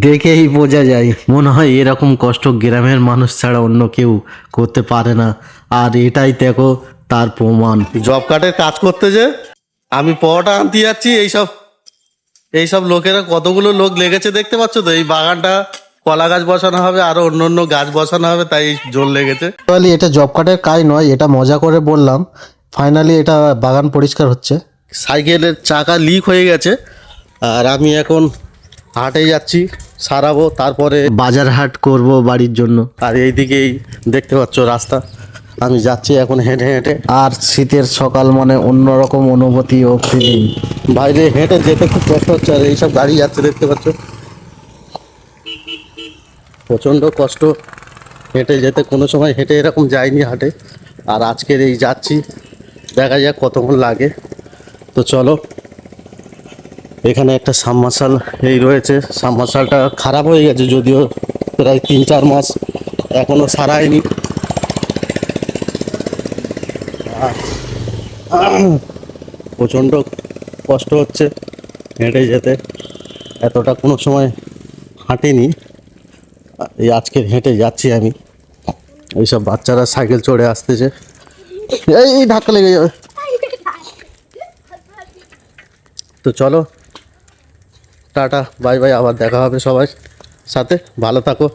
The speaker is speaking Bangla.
দেখেই বোঝা যায়, মনে হয় এরকম কষ্ট গ্রামের মানুষ ছাড়া অন্য কেউ করতে পারে না। আর এটাই দেখো তার প্রমাণ। জব কার্ডের কাজ করতে যে আমি পরোটা আনতে যাচ্ছি, এইসব লোকেরা কতগুলো লোক লেগেছে দেখতে পাচ্ছ তো। এই বাগানটা কলা গাছ বসানো হবে, আরো অন্য অন্য গাছ বসানো হবে, তাই জোর লেগেছে। তাহলে এটা জব কার্ডের কাজ নয়, এটা মজা করে বললাম। ফাইনালি এটা বাগান পরিষ্কার হচ্ছে। সাইকেলের চাকা লিক হয়ে গেছে, আর আমি এখন হাটে যাচ্ছি, সারাবো, তারপরে বাজার হাট করব বাড়ির জন্য। আর এইদিকেই দেখতে পাচ্ছ রাস্তা, আমি যাচ্ছি এখন হেঁটে হেঁটে। আর শীতের সকাল মানে অন্যরকম অনুভূতি ও ফিলিং। বাইরে হেঁটে যেতে খুব কষ্ট হচ্ছে, আর এইসব গাড়ি যাচ্ছে দেখতে পাচ্ছ, প্রচণ্ড কষ্ট হেঁটে যেতে। কোনো সময় হেঁটে এরকম যাইনি হাটে, আর আজকের এই যাচ্ছি, দেখা যাক কতক্ষণ লাগে। তো চলো, এখানে একটা সাবমার্শাল এই রয়েছে। সাবমার্শালটা খারাপ হয়ে গেছে, যদিও প্রায় 3-4 মাস এখনো সারায়নি। প্রচণ্ড কষ্ট হচ্ছে হেঁটে যেতে, এতটা কোনো সময় হাঁটিনি। এই আজকের হেঁটে যাচ্ছি আমি। এইসব বাচ্চারা সাইকেল চড়ে আসতেছে, এই ধাক্কা লেগে যাবে। তো চলো, টাটা বাই বাই, আবার দেখা হবে সবার সাথে, ভালো থাকো।